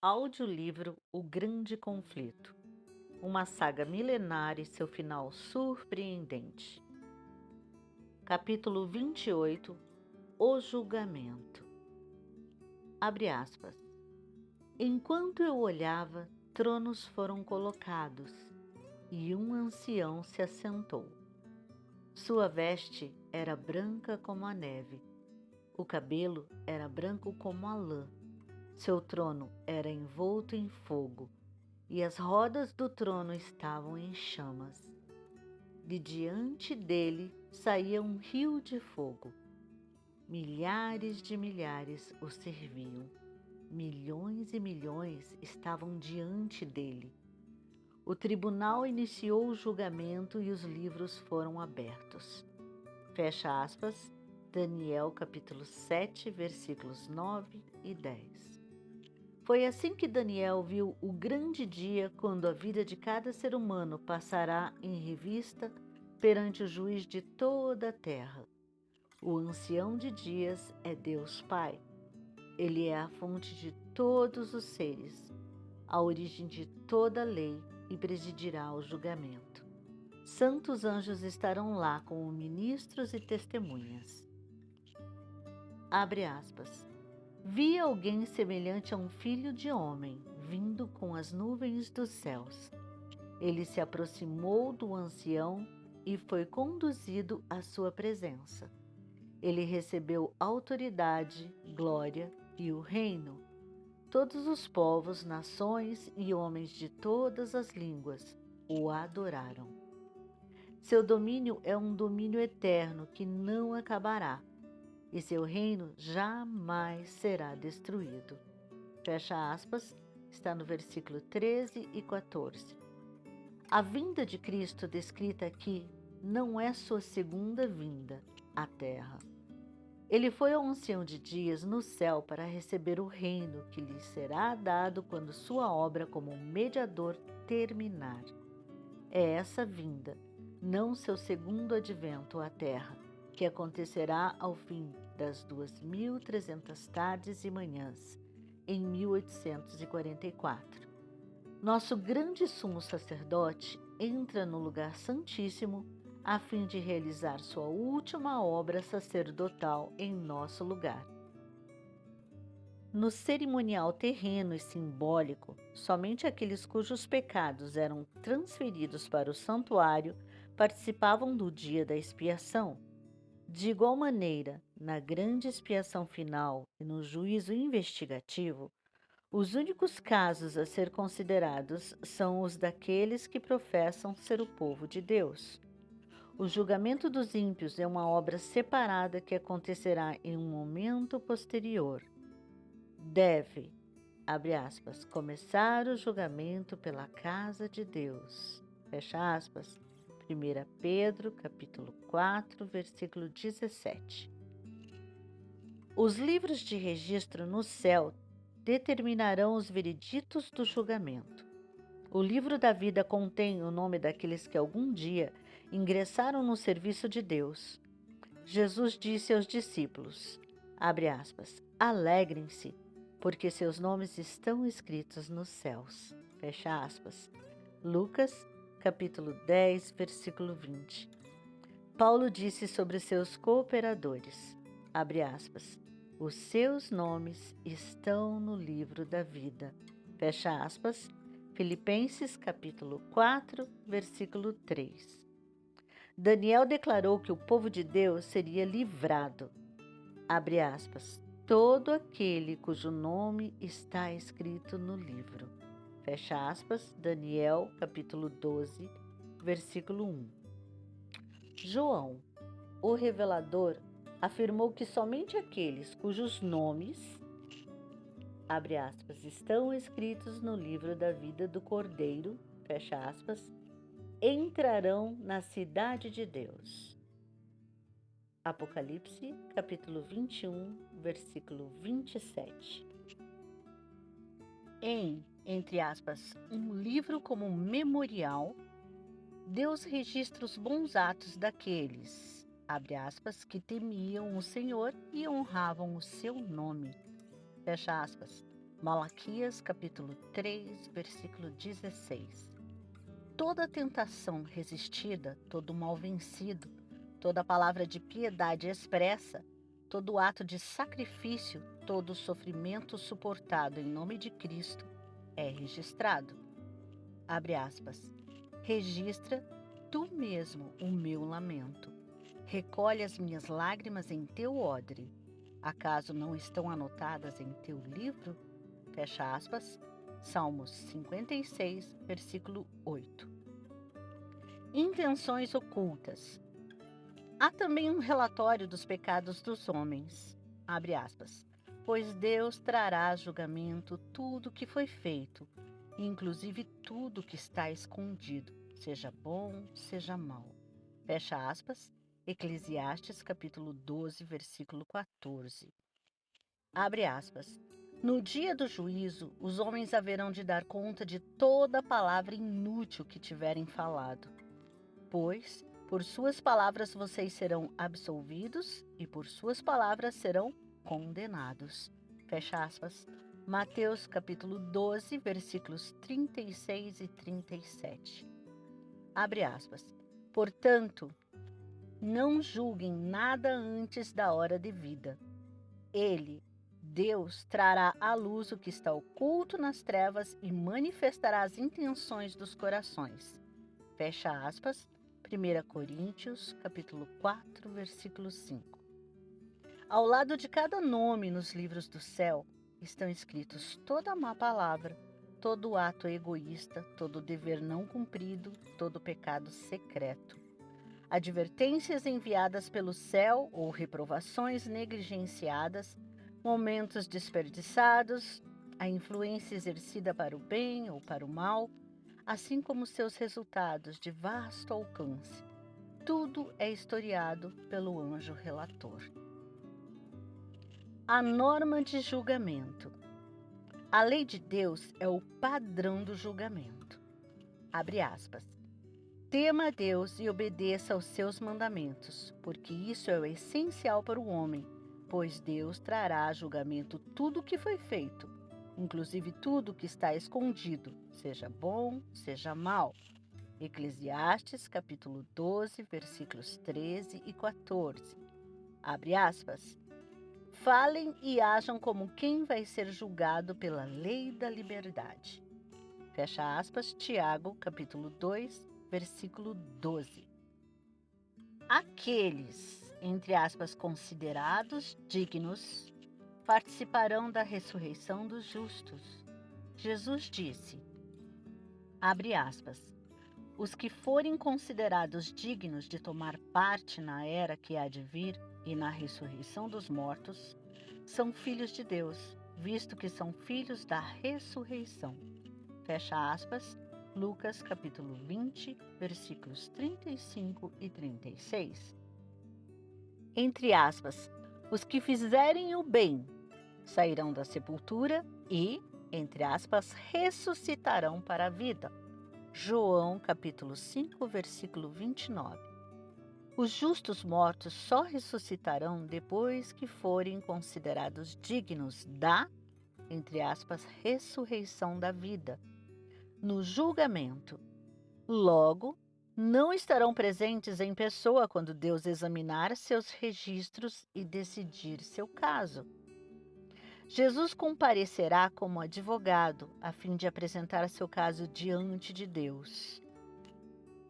Audiolivro O Grande Conflito, uma saga milenar e seu final surpreendente. Capítulo 28. O Julgamento. Abre aspas. Enquanto eu olhava, tronos foram colocados, e um ancião se assentou. Sua veste era branca como a neve, o cabelo era branco como a lã, seu trono era envolto em fogo, e as rodas do trono estavam em chamas. De diante dele saía um rio de fogo. Milhares de milhares o serviam. Milhões e milhões estavam diante dele. O tribunal iniciou o julgamento e os livros foram abertos. Fecha aspas, Daniel capítulo 7, versículos 9 e 10. Foi assim que Daniel viu o grande dia quando a vida de cada ser humano passará em revista perante o juiz de toda a terra. O ancião de dias é Deus Pai. Ele é a fonte de todos os seres, a origem de toda a lei e presidirá o julgamento. Santos anjos estarão lá como ministros e testemunhas. Abre aspas. Vi alguém semelhante a um filho de homem, vindo com as nuvens dos céus. Ele se aproximou do ancião e foi conduzido à sua presença. Ele recebeu autoridade, glória e o reino. Todos os povos, nações e homens de todas as línguas o adoraram. Seu domínio é um domínio eterno que não acabará, e seu reino jamais será destruído. Fecha aspas, está no versículo 13 e 14. A vinda de Cristo descrita aqui não é sua segunda vinda à terra. Ele foi ao ancião de dias no céu para receber o reino que lhe será dado quando sua obra como mediador terminar. É essa vinda, não seu segundo advento à terra, que acontecerá ao fim das 2.300 tardes e manhãs, em 1844. Nosso grande sumo sacerdote entra no lugar santíssimo a fim de realizar sua última obra sacerdotal em nosso lugar. No cerimonial terreno e simbólico, somente aqueles cujos pecados eram transferidos para o santuário participavam do dia da expiação. De igual maneira, na grande expiação final e no juízo investigativo, os únicos casos a ser considerados são os daqueles que professam ser o povo de Deus. O julgamento dos ímpios é uma obra separada que acontecerá em um momento posterior. Deve, abre aspas, começar o julgamento pela casa de Deus. Fecha aspas. 1 Pedro, capítulo 4, versículo 17. Os livros de registro no céu determinarão os vereditos do julgamento. O livro da vida contém o nome daqueles que algum dia ingressaram no serviço de Deus. Jesus disse aos discípulos, abre aspas, alegrem-se, porque seus nomes estão escritos nos céus. Fecha aspas. Lucas, capítulo 10, versículo 20. Paulo disse sobre seus cooperadores, abre aspas, os seus nomes estão no livro da vida. Fecha aspas. Filipenses, capítulo 4, versículo 3. Daniel declarou que o povo de Deus seria livrado. Abre aspas. Todo aquele cujo nome está escrito no livro. Fecha aspas. Daniel, capítulo 12, versículo 1. João, o revelador, afirmou que somente aqueles cujos nomes, abre aspas, estão escritos no livro da vida do Cordeiro, fecha aspas, entrarão na cidade de Deus. Apocalipse, capítulo 21, versículo 27. Entre aspas, um livro como memorial, Deus registra os bons atos daqueles, abre aspas, que temiam o Senhor e honravam o seu nome, fecha aspas. Malaquias capítulo 3, versículo 16. Toda tentação resistida, todo mal vencido, toda palavra de piedade expressa, todo ato de sacrifício, todo sofrimento suportado em nome de Cristo é registrado. Abre aspas. Registra tu mesmo o meu lamento. Recolhe as minhas lágrimas em teu odre. Acaso não estão anotadas em teu livro? Fecha aspas. Salmos 56, versículo 8. Intenções ocultas. Há também um relatório dos pecados dos homens. Abre aspas. Pois Deus trará a julgamento tudo que foi feito, inclusive tudo que está escondido, seja bom, seja mau. Fecha aspas. Eclesiastes capítulo 12, versículo 14. Abre aspas. No dia do juízo, os homens haverão de dar conta de toda palavra inútil que tiverem falado. Pois, por suas palavras vocês serão absolvidos e por suas palavras serão condenados. Fecha aspas. Mateus capítulo 12, versículos 36 e 37. Abre aspas. Portanto, não julguem nada antes da hora devida. Ele, Deus, trará à luz o que está oculto nas trevas e manifestará as intenções dos corações. Fecha aspas. 1 Coríntios, capítulo 4, versículo 5. Ao lado de cada nome nos livros do céu, estão escritos toda má palavra, todo ato egoísta, todo dever não cumprido, todo pecado secreto. Advertências enviadas pelo céu ou reprovações negligenciadas, momentos desperdiçados, a influência exercida para o bem ou para o mal, assim como seus resultados de vasto alcance. Tudo é historiado pelo anjo relator. A norma de julgamento. A lei de Deus é o padrão do julgamento. Abre aspas. Tema a Deus e obedeça aos seus mandamentos, porque isso é o essencial para o homem, pois Deus trará a julgamento tudo o que foi feito, inclusive tudo que está escondido, seja bom, seja mal. Eclesiastes, capítulo 12, versículos 13 e 14. Abre aspas. Falem e ajam como quem vai ser julgado pela lei da liberdade. Fecha aspas, Tiago, capítulo 2, versículo 12. Aqueles, entre aspas, considerados dignos, participarão da ressurreição dos justos. Jesus disse, abre aspas, os que forem considerados dignos de tomar parte na era que há de vir e na ressurreição dos mortos, são filhos de Deus, visto que são filhos da ressurreição. Fecha aspas, Lucas capítulo 20, versículos 35 e 36. Entre aspas, os que fizerem o bem sairão da sepultura e, entre aspas, ressuscitarão para a vida. João capítulo 5, versículo 29. Os justos mortos só ressuscitarão depois que forem considerados dignos da, entre aspas, ressurreição da vida, no julgamento. Logo, não estarão presentes em pessoa quando Deus examinar seus registros e decidir seu caso. Jesus comparecerá como advogado a fim de apresentar seu caso diante de Deus.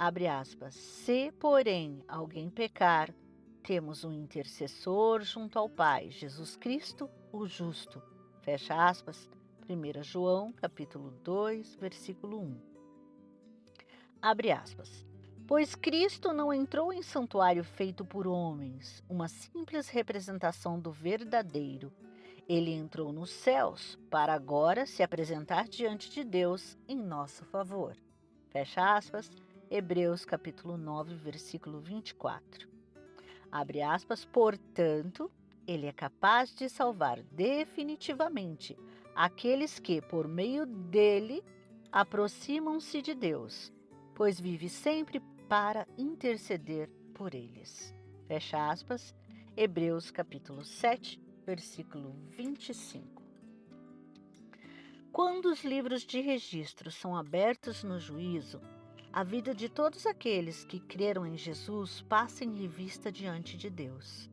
Abre aspas. Se, porém, alguém pecar, temos um intercessor junto ao Pai, Jesus Cristo, o justo. Fecha aspas. 1 João, capítulo 2, versículo 1. Abre aspas. Pois Cristo não entrou em santuário feito por homens, uma simples representação do verdadeiro. Ele entrou nos céus para agora se apresentar diante de Deus em nosso favor. Fecha aspas. Hebreus capítulo 9, versículo 24. Abre aspas. Portanto, ele é capaz de salvar definitivamente aqueles que, por meio dele, aproximam-se de Deus, pois vive sempre para interceder por eles. Fecha aspas. Hebreus capítulo 7, versículo 25. Quando os livros de registro são abertos no juízo, a vida de todos aqueles que creram em Jesus passa em revista diante de Deus.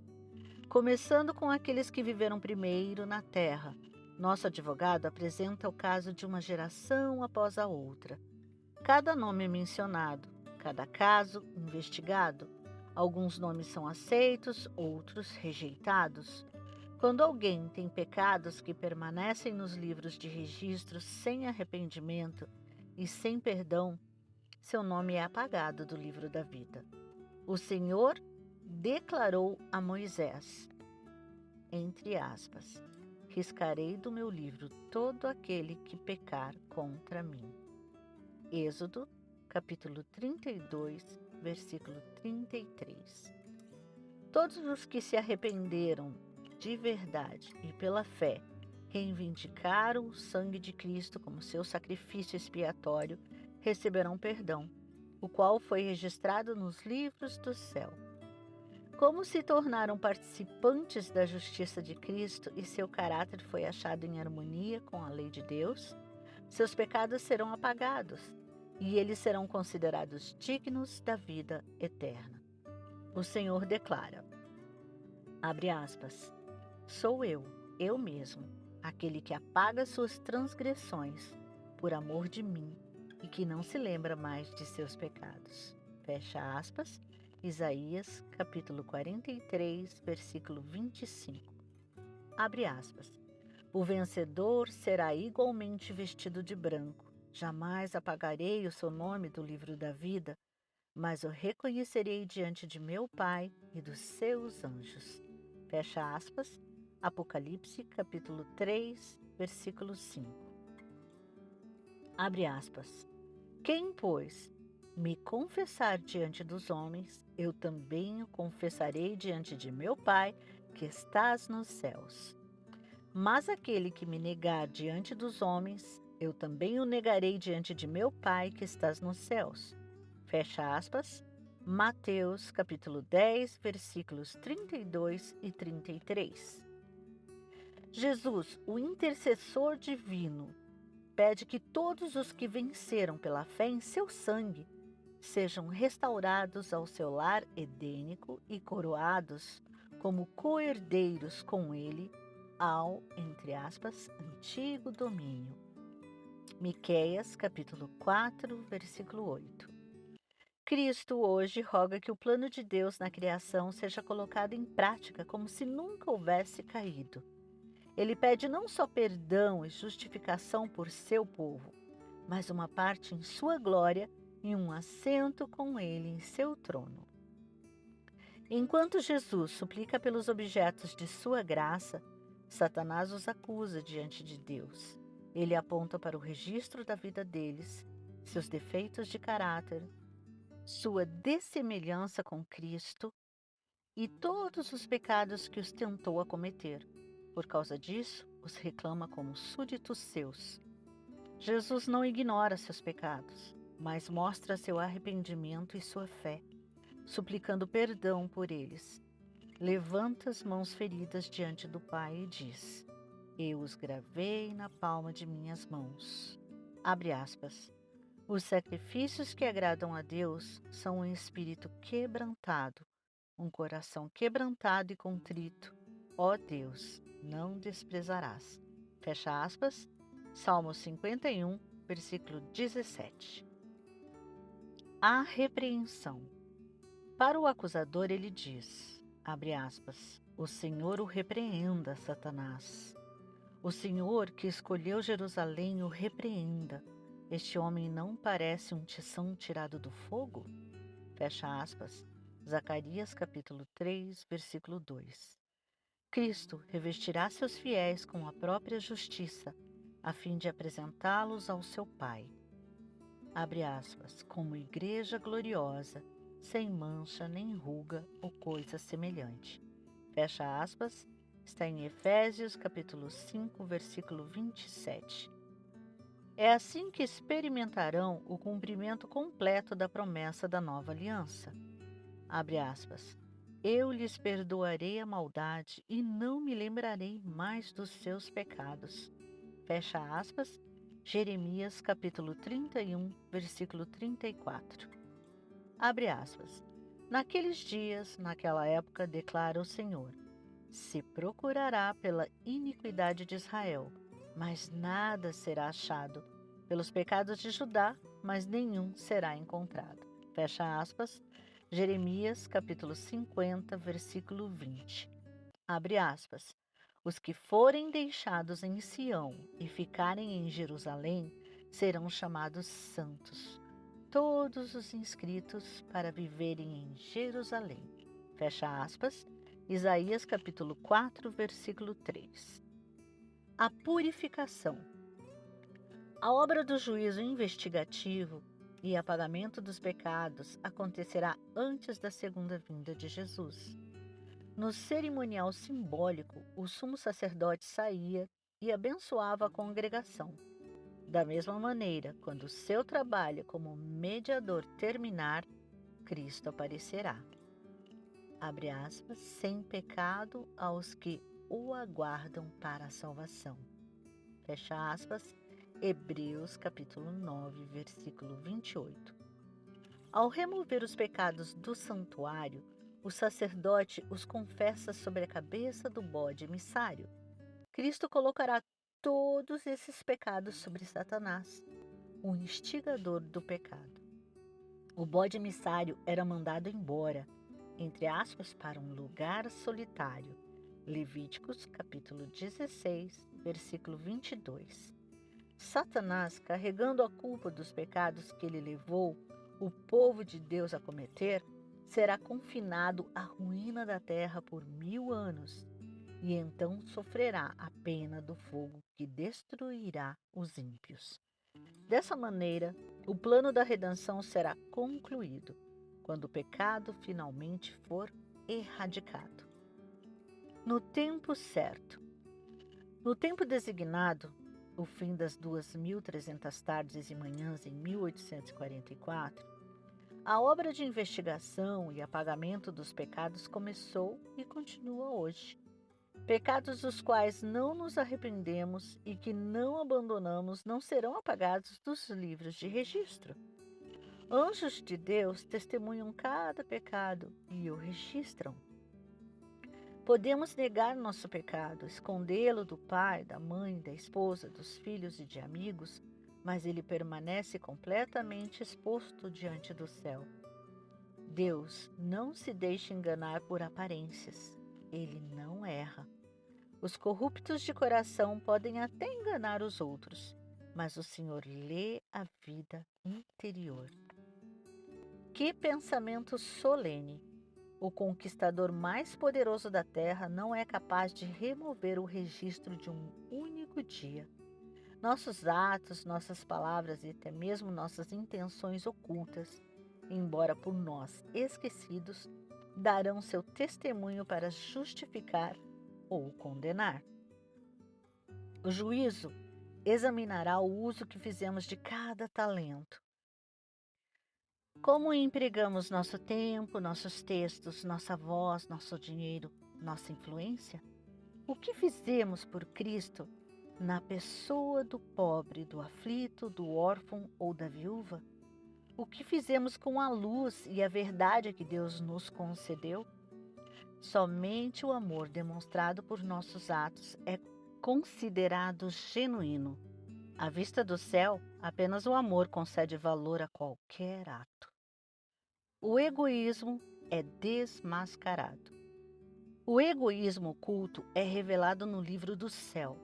Começando com aqueles que viveram primeiro na terra, nosso advogado apresenta o caso de uma geração após a outra. Cada nome é mencionado, cada caso investigado. Alguns nomes são aceitos, outros rejeitados. Quando alguém tem pecados que permanecem nos livros de registro sem arrependimento e sem perdão, seu nome é apagado do livro da vida. O Senhor declarou a Moisés, entre aspas, riscarei do meu livro todo aquele que pecar contra mim. Êxodo, capítulo 32, versículo 33. Todos os que se arrependeram de verdade e pela fé, reivindicaram o sangue de Cristo como seu sacrifício expiatório, receberão perdão, o qual foi registrado nos livros do céu. Como se tornaram participantes da justiça de Cristo e seu caráter foi achado em harmonia com a lei de Deus, seus pecados serão apagados e eles serão considerados dignos da vida eterna. O Senhor declara, abre aspas, sou eu mesmo, aquele que apaga suas transgressões por amor de mim e que não se lembra mais de seus pecados. Fecha aspas, Isaías, capítulo 43, versículo 25. Abre aspas. O vencedor será igualmente vestido de branco. Jamais apagarei o seu nome do livro da vida, mas o reconhecerei diante de meu Pai e dos seus anjos. Fecha aspas. Apocalipse, capítulo 3, versículo 5. Abre aspas. Quem, pois, me confessar diante dos homens, eu também o confessarei diante de meu Pai, que estás nos céus. Mas aquele que me negar diante dos homens, eu também o negarei diante de meu Pai, que estás nos céus. Fecha aspas. Mateus, capítulo 10, versículos 32 e 33. Jesus, o intercessor divino, pede que todos os que venceram pela fé em seu sangue sejam restaurados ao seu lar edênico e coroados como co-herdeiros com ele ao, entre aspas, antigo domínio. Miqueias, capítulo 4, versículo 8. Cristo hoje roga que o plano de Deus na criação seja colocado em prática como se nunca houvesse caído. Ele pede não só perdão e justificação por seu povo, mas uma parte em sua glória e um assento com ele em seu trono. Enquanto Jesus suplica pelos objetos de sua graça, Satanás os acusa diante de Deus. Ele aponta para o registro da vida deles, seus defeitos de caráter, sua dessemelhança com Cristo e todos os pecados que os tentou a cometer. Por causa disso, os reclama como súditos seus. Jesus não ignora seus pecados, mas mostra seu arrependimento e sua fé, suplicando perdão por eles. Levanta as mãos feridas diante do Pai e diz, eu os gravei na palma de minhas mãos. Abre aspas. Os sacrifícios que agradam a Deus são um espírito quebrantado, um coração quebrantado e contrito. Ó Deus, não desprezarás. Fecha aspas. Salmo 51, versículo 17. A repreensão. Para o acusador ele diz, abre aspas, o Senhor o repreenda, Satanás. O Senhor que escolheu Jerusalém o repreenda. Este homem não parece um tição tirado do fogo? Fecha aspas. Zacarias capítulo 3, versículo 2. Cristo revestirá seus fiéis com a própria justiça, a fim de apresentá-los ao seu Pai. Abre aspas, como igreja gloriosa, sem mancha nem ruga ou coisa semelhante. Fecha aspas, está em Efésios capítulo 5, versículo 27. É assim que experimentarão o cumprimento completo da promessa da nova aliança. Abre aspas, eu lhes perdoarei a maldade e não me lembrarei mais dos seus pecados. fecha aspas, Jeremias capítulo 31, versículo 34. Abre aspas. Naqueles dias, naquela época, declara o Senhor, se procurará pela iniquidade de Israel, mas nada será achado, pelos pecados de Judá, mas nenhum será encontrado. Fecha aspas, Jeremias capítulo 50, versículo 20. Abre aspas. Os que forem deixados em Sião e ficarem em Jerusalém serão chamados santos, todos os inscritos para viverem em Jerusalém. Fecha aspas, Isaías capítulo 4, versículo 3. A purificação. A obra do juízo investigativo e apagamento dos pecados acontecerá antes da segunda vinda de Jesus. No cerimonial simbólico, o sumo sacerdote saía e abençoava a congregação. Da mesma maneira, quando o seu trabalho como mediador terminar, Cristo aparecerá. Abre aspas, sem pecado aos que o aguardam para a salvação. Fecha aspas, Hebreus capítulo 9, versículo 28. Ao remover os pecados do santuário, o sacerdote os confessa sobre a cabeça do bode emissário. Cristo colocará todos esses pecados sobre Satanás, o instigador do pecado. O bode emissário era mandado embora, entre aspas, para um lugar solitário. Levíticos capítulo 16, versículo 22. Satanás, carregando a culpa dos pecados que ele levou o povo de Deus a cometer, será confinado à ruína da terra por 1000 anos, e então sofrerá a pena do fogo que destruirá os ímpios. Dessa maneira, o plano da redenção será concluído, quando o pecado finalmente for erradicado. No tempo certo. No tempo designado, o fim das 2.300 tardes e manhãs em 1844, a obra de investigação e apagamento dos pecados começou e continua hoje. Pecados dos quais não nos arrependemos e que não abandonamos não serão apagados dos livros de registro. Anjos de Deus testemunham cada pecado e o registram. Podemos negar nosso pecado, escondê-lo do pai, da mãe, da esposa, dos filhos e de amigos, mas ele permanece completamente exposto diante do céu. Deus não se deixa enganar por aparências. Ele não erra. Os corruptos de coração podem até enganar os outros, mas o Senhor lê a vida interior. Que pensamento solene! O conquistador mais poderoso da terra não é capaz de remover o registro de um único dia. Nossos atos, nossas palavras e até mesmo nossas intenções ocultas, embora por nós esquecidos, darão seu testemunho para justificar ou condenar. O juízo examinará o uso que fizemos de cada talento. Como empregamos nosso tempo, nossos textos, nossa voz, nosso dinheiro, nossa influência? O que fizemos por Cristo na pessoa do pobre, do aflito, do órfão ou da viúva? O que fizemos com a luz e a verdade que Deus nos concedeu? Somente o amor demonstrado por nossos atos é considerado genuíno. À vista do céu, apenas o amor concede valor a qualquer ato. O egoísmo é desmascarado. O egoísmo oculto é revelado no livro do céu.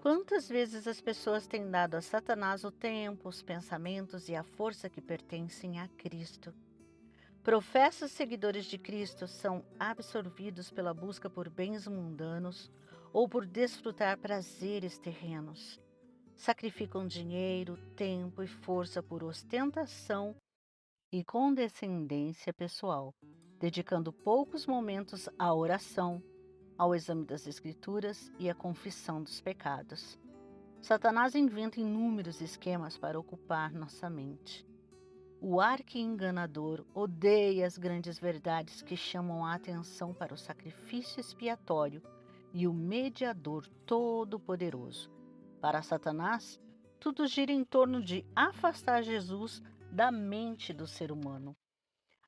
Quantas vezes as pessoas têm dado a Satanás o tempo, os pensamentos e a força que pertencem a Cristo? Professos seguidores de Cristo são absorvidos pela busca por bens mundanos ou por desfrutar prazeres terrenos. Sacrificam dinheiro, tempo e força por ostentação e condescendência pessoal, dedicando poucos momentos à oração, ao exame das Escrituras e à confissão dos pecados. Satanás inventa inúmeros esquemas para ocupar nossa mente. O arqui-enganador odeia as grandes verdades que chamam a atenção para o sacrifício expiatório e o mediador todo-poderoso. Para Satanás, tudo gira em torno de afastar Jesus da mente do ser humano.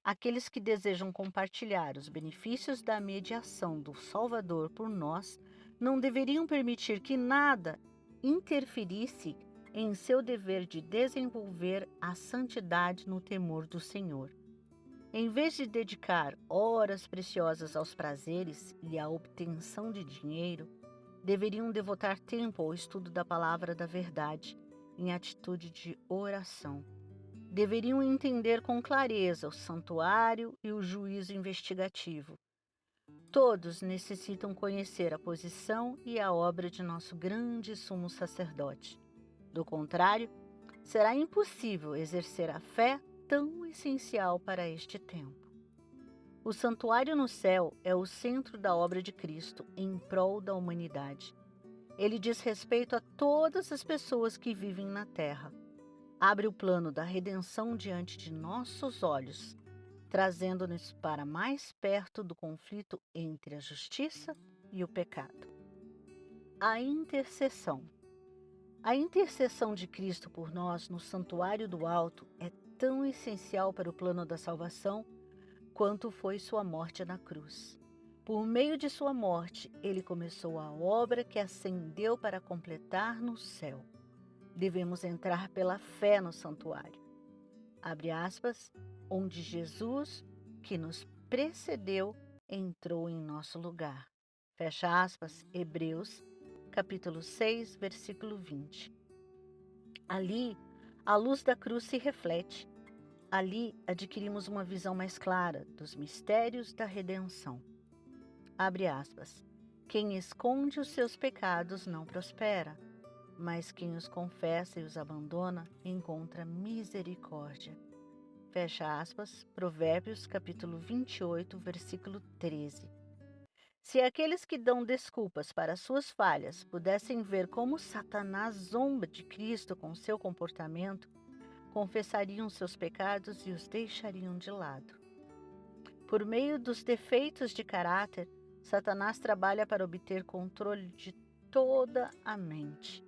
Aqueles que desejam compartilhar os benefícios da mediação do Salvador por nós não deveriam permitir que nada interferisse em seu dever de desenvolver a santidade no temor do Senhor. Em vez de dedicar horas preciosas aos prazeres e à obtenção de dinheiro, deveriam devotar tempo ao estudo da palavra da verdade, em atitude de oração. Deveriam entender com clareza o santuário e o juízo investigativo. Todos necessitam conhecer a posição e a obra de nosso grande sumo sacerdote. Do contrário, será impossível exercer a fé tão essencial para este tempo. O santuário no céu é o centro da obra de Cristo em prol da humanidade. Ele diz respeito a todas as pessoas que vivem na terra. Abre o plano da redenção diante de nossos olhos, trazendo-nos para mais perto do conflito entre a justiça e o pecado. A intercessão. A intercessão de Cristo por nós no santuário do alto é tão essencial para o plano da salvação quanto foi sua morte na cruz. Por meio de sua morte, ele começou a obra que ascendeu para completar no céu. Devemos entrar pela fé no santuário. Abre aspas, onde Jesus, que nos precedeu, entrou em nosso lugar. Fecha aspas, Hebreus, capítulo 6, versículo 20. Ali, a luz da cruz se reflete. Ali, adquirimos uma visão mais clara dos mistérios da redenção. Abre aspas, quem esconde os seus pecados não prospera, mas quem os confessa e os abandona encontra misericórdia. Fecha aspas, Provérbios capítulo 28, versículo 13. Se aqueles que dão desculpas para suas falhas pudessem ver como Satanás zomba de Cristo com seu comportamento, confessariam seus pecados e os deixariam de lado. Por meio dos defeitos de caráter, Satanás trabalha para obter controle de toda a mente.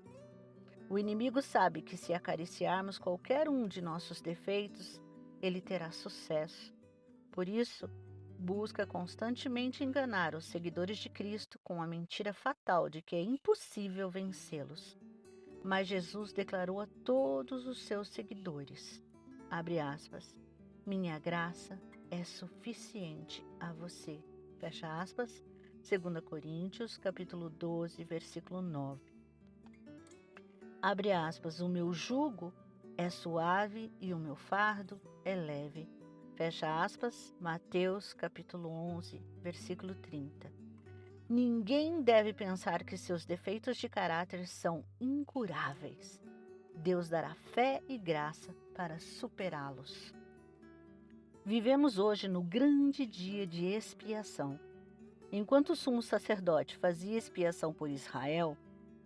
O inimigo sabe que se acariciarmos qualquer um de nossos defeitos, ele terá sucesso. Por isso, busca constantemente enganar os seguidores de Cristo com a mentira fatal de que é impossível vencê-los. Mas Jesus declarou a todos os seus seguidores, abre aspas, minha graça é suficiente a você. Fecha aspas, 2 Coríntios, capítulo 12, versículo 9. Abre aspas, o meu jugo é suave e o meu fardo é leve. Fecha aspas, Mateus, capítulo 11, versículo 30. Ninguém deve pensar que seus defeitos de caráter são incuráveis. Deus dará fé e graça para superá-los. Vivemos hoje no grande dia de expiação. Enquanto o sumo sacerdote fazia expiação por Israel,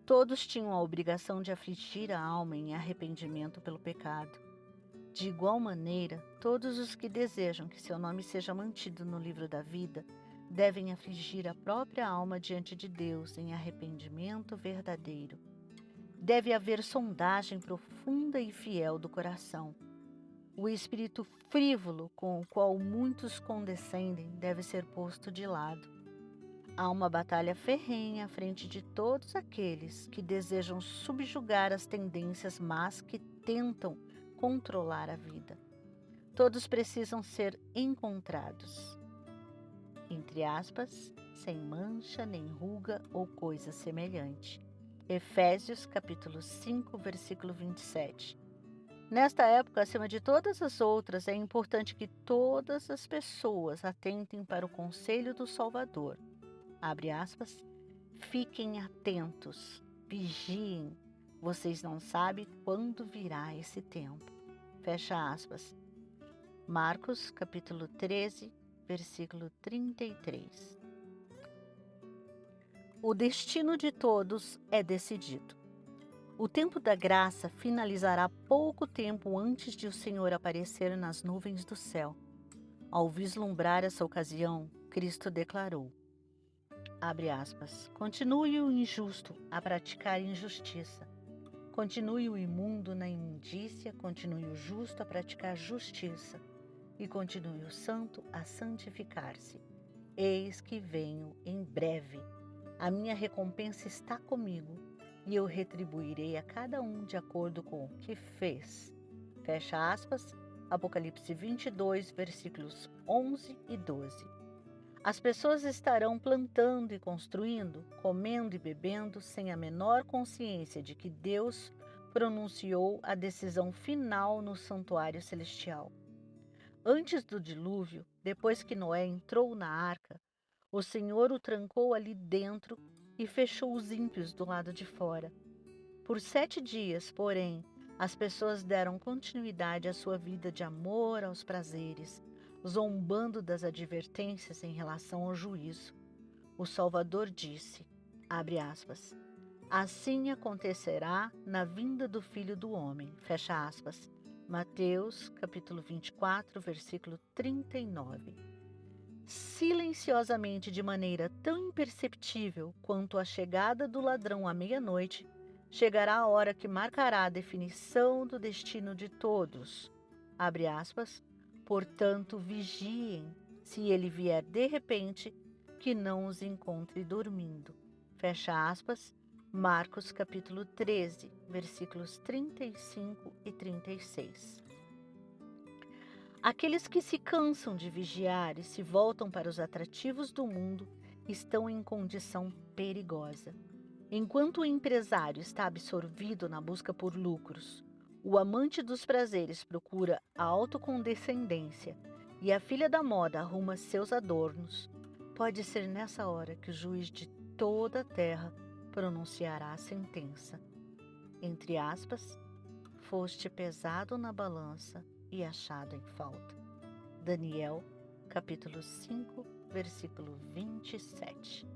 todos tinham a obrigação de afligir a alma em arrependimento pelo pecado. De igual maneira, todos os que desejam que seu nome seja mantido no livro da vida devem afligir a própria alma diante de Deus em arrependimento verdadeiro. Deve haver sondagem profunda e fiel do coração. O espírito frívolo com o qual muitos condescendem deve ser posto de lado. Há uma batalha ferrenha à frente de todos aqueles que desejam subjugar as tendências más que tentam controlar a vida. Todos precisam ser encontrados, entre aspas, sem mancha, nem ruga ou coisa semelhante. Efésios capítulo 5, versículo 27. Nesta época, acima de todas as outras, é importante que todas as pessoas atentem para o conselho do Salvador. Abre aspas, fiquem atentos, vigiem, vocês não sabem quando virá esse tempo. Fecha aspas. Marcos, capítulo 13, versículo 33. O destino de todos é decidido. O tempo da graça finalizará pouco tempo antes de o Senhor aparecer nas nuvens do céu. Ao vislumbrar essa ocasião, Cristo declarou: Abre aspas. Continue o injusto a praticar injustiça. Continue o imundo na imundícia, continue o justo a praticar justiça, e continue o santo a santificar-se. Eis que venho em breve. A minha recompensa está comigo, e eu retribuirei a cada um de acordo com o que fez. Fecha aspas, Apocalipse 22, versículos 11 e 12. As pessoas estarão plantando e construindo, comendo e bebendo, sem a menor consciência de que Deus pronunciou a decisão final no santuário celestial. Antes do dilúvio, depois que Noé entrou na arca, o Senhor o trancou ali dentro e fechou os ímpios do lado de fora. Por 7 dias, porém, as pessoas deram continuidade à sua vida de amor aos prazeres, zombando das advertências em relação ao juízo. O Salvador disse, abre aspas, assim acontecerá na vinda do Filho do Homem, fecha aspas. Mateus, capítulo 24, versículo 39. Silenciosamente, de maneira tão imperceptível quanto a chegada do ladrão à meia-noite, chegará a hora que marcará a definição do destino de todos. Abre aspas, portanto, vigiem, se ele vier de repente, que não os encontre dormindo. Fecha aspas, Marcos capítulo 13, versículos 35 e 36. Aqueles que se cansam de vigiar e se voltam para os atrativos do mundo estão em condição perigosa. Enquanto o empresário está absorvido na busca por lucros, o amante dos prazeres procura a autocondescendência e a filha da moda arruma seus adornos, pode ser nessa hora que o juiz de toda a terra pronunciará a sentença. Entre aspas, foste pesado na balança e achado em falta. Daniel, capítulo 5, versículo 27.